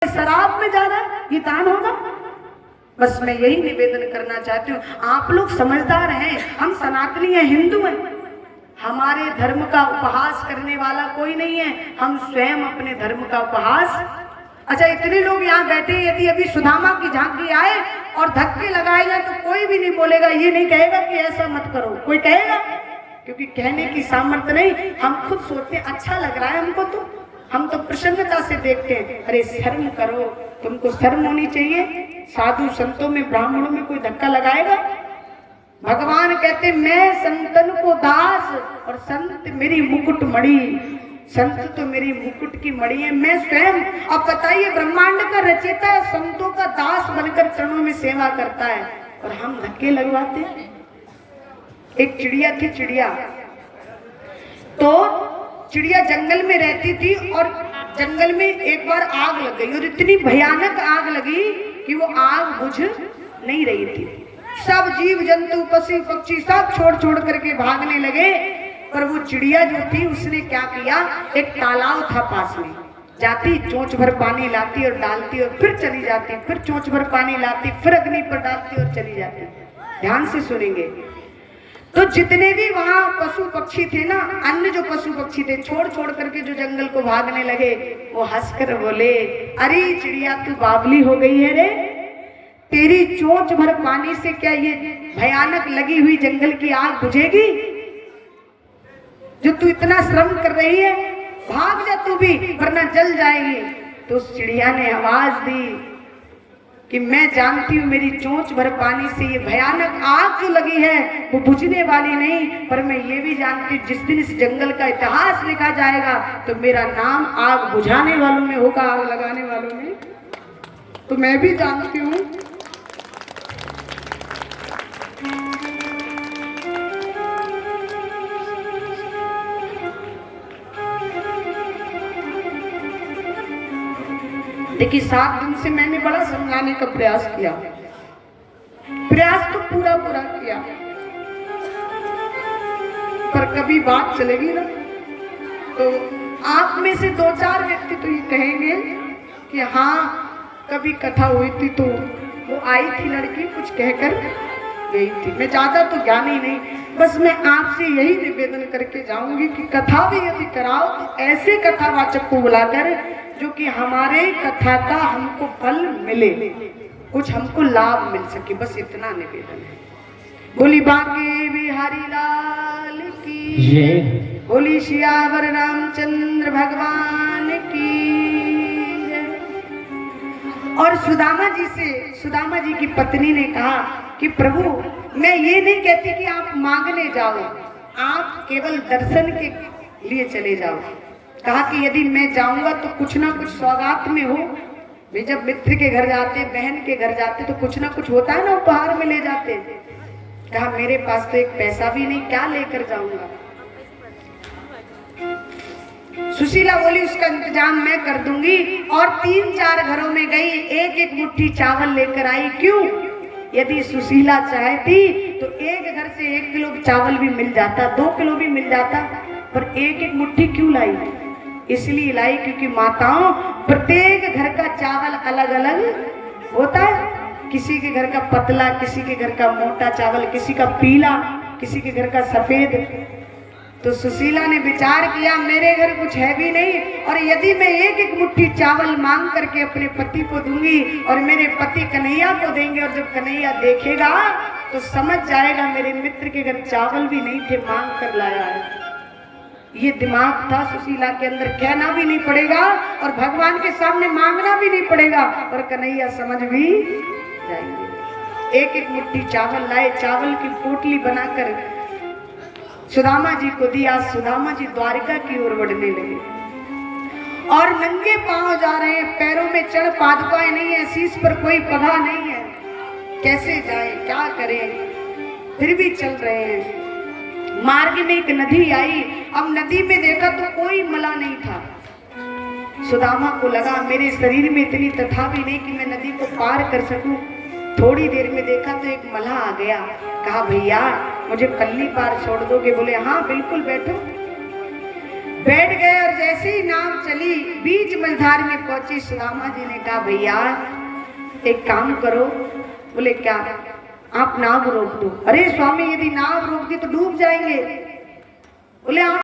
शराब में जा रहा है, ये दान होगा? बस मैं यही निवेदन करना चाहती हूँ, आप लोग समझदार हैं, हम सनातनी हैं, हिंदू हैं, हमारे धर्म का उपहास करने वाला कोई नहीं है, हम स्वयं अपने धर्म का उपहास। अच्छा, इतने लोग यहाँ बैठे, यदि अभी सुदामा की झांकी आए और धक्के लगाए जाए तो कोई भी नहीं बोलेगा, ये नहीं कहेगा कि ऐसा मत करो, कोई कहेगा? क्योंकि कहने की सामर्थ्य नहीं, हम खुद सोचते हैं अच्छा लग रहा है हमको, तो हम तो प्रसन्नता से देखते हैं। अरे शर्म करो, तुमको शर्म होनी चाहिए। साधु संतों में, ब्राह्मणों में कोई धक्का लगाएगा? भगवान कहते मैं संतन को दास और संत मेरी मुकुट मणि, संत तो मेरी मुकुट की मणि है, मैं स्वयं। अब बताइए, ब्रह्मांड का रचयिता संतों का दास बनकर चरणों में सेवा करता है और हम धक्के लगवाते हैं। एक चिड़िया थी, चिड़िया तो चिड़िया जंगल में रहती थी और जंगल में एक बार आग लग गई और इतनी भयानक आग लगी कि वो आग बुझ नहीं रही थी। सब जीव जंतु पशु पक्षी सब छोड़ छोड़ करके भागने लगे, पर वो चिड़िया जो थी उसने क्या किया, एक तालाब था पास में, जाती चोंच भर पानी लाती और डालती और फिर चली जाती, फिर चोंच भर पानी लाती, फिर अग्नि पर डालती और चली जाती। ध्यान से सुनेंगे। तो जितने भी वहां पशु पक्षी थे ना, अन्य जो पशु पक्षी थे, छोड़ छोड़ करके जो जंगल को भागने लगे, वो हंसकर बोले, अरे चिड़िया तू बावली हो गई है रे, तेरी चोंच भर पानी से क्या ये भयानक लगी हुई जंगल की आग बुझेगी? जो तू इतना श्रम कर रही है, भाग जा तू भी, वरना जल जाएगी। तो उस चिड़िया ने आवाज दी कि मैं जानती हूँ मेरी चोंच भर पानी से ये भयानक आग जो लगी है वो बुझने वाली नहीं, पर मैं ये भी जानती हूँ जिस दिन इस जंगल का इतिहास लिखा जाएगा तो मेरा नाम आग बुझाने वालों में होगा, आग लगाने वालों में। तो मैं भी जानती हूँ। देखिए, 7 दिन से मैंने बड़ा समझाने का प्रयास किया, प्रयास तो पूरा किया, पर कभी बात चलेगी ना तो आप में से 2-4 व्यक्ति तो ये कहेंगे कि हाँ कभी कथा हुई थी तो वो आई थी लड़की, कुछ कहकर गई थी। मैं ज्यादा तो ज्ञानी नहीं, बस मैं आपसे यही निवेदन करके जाऊंगी कि कथा भी यदि कराओ तो ऐसे कथावाचक को बुलाकर जो कि हमारे कथा का हमको फल मिले, कुछ हमको लाभ मिल सके, बस इतना निवेदन है। बोली बांके बिहारी लाल की, बोली सियावर रामचंद्र भगवान की। और सुदामा जी की पत्नी ने कहा कि प्रभु, मैं ये नहीं कहती कि आप मांगने जाओ, आप केवल दर्शन के लिए चले जाओ। कहा कि यदि मैं जाऊंगा तो कुछ ना कुछ सौगात में हो। वे जब मित्र के घर जाते, बहन के घर जाते तो कुछ ना कुछ होता है ना, उपहार में ले जाते। कहा मेरे पास तो एक पैसा भी नहीं, क्या लेकर जाऊंगा। सुशीला बोली उसका इंतजाम मैं कर दूंगी, और 3-4 घरों में गई, एक एक मुट्ठी चावल लेकर आई। क्यों? यदि सुशीला चाहती तो एक घर से 1 किलो चावल भी मिल जाता, 2 किलो भी मिल जाता, पर एक एक मुट्ठी क्यों लाई? इसलिए लाई क्योंकि माताओं, प्रत्येक घर का चावल अलग अलग होता है। किसी के घर का पतला, किसी के घर का मोटा चावल, किसी का पीला, किसी के घर का सफेद। तो सुशीला ने विचार किया मेरे घर कुछ है भी नहीं, और यदि मैं एक एक मुट्ठी चावल मांग करके अपने पति को दूंगी और मेरे पति कन्हैया को देंगे, और जब कन्हैया देखेगा तो समझ जाएगा मेरे मित्र के घर चावल भी नहीं थे, मांग कर लाया है। ये दिमाग था सुशीला के अंदर, कहना भी नहीं पड़ेगा और भगवान के सामने मांगना भी नहीं पड़ेगा, और कन्हैया समझ भी जाएंगे। एक एक मुट्ठी चावल लाए, चावल की पोटली बनाकर सुदामा जी को दिया। सुदामा जी द्वारिका की ओर बढ़ने लगे और नंगे पांव जा रहे हैं, पैरों में चढ़ पादुकाएं नहीं है, शीश पर कोई पगा नहीं है, कैसे जाए, क्या करें, फिर भी चल रहे हैं। मार्ग में एक नदी आई, अब नदी में देखा तो कोई मला नहीं था। सुदामा को लगा मेरे शरीर में इतनी तथा भी नहीं कि मैं नदी को पार कर सकूं। थोड़ी देर में देखा तो एक मल्लाह आ गया। कहा भैया मुझे पल्ली पार छोड़ दोगे? बोले हाँ बिल्कुल बैठो। बैठ गए और जैसे ही नाव चली बीच मझधार में पहुंची, सुदामा जी ने कहा भैया एक काम करो। बोले क्या? आप नाव रोक दो। अरे स्वामी यदि नाव रोक दी तो डूब जाएंगे। बोले आप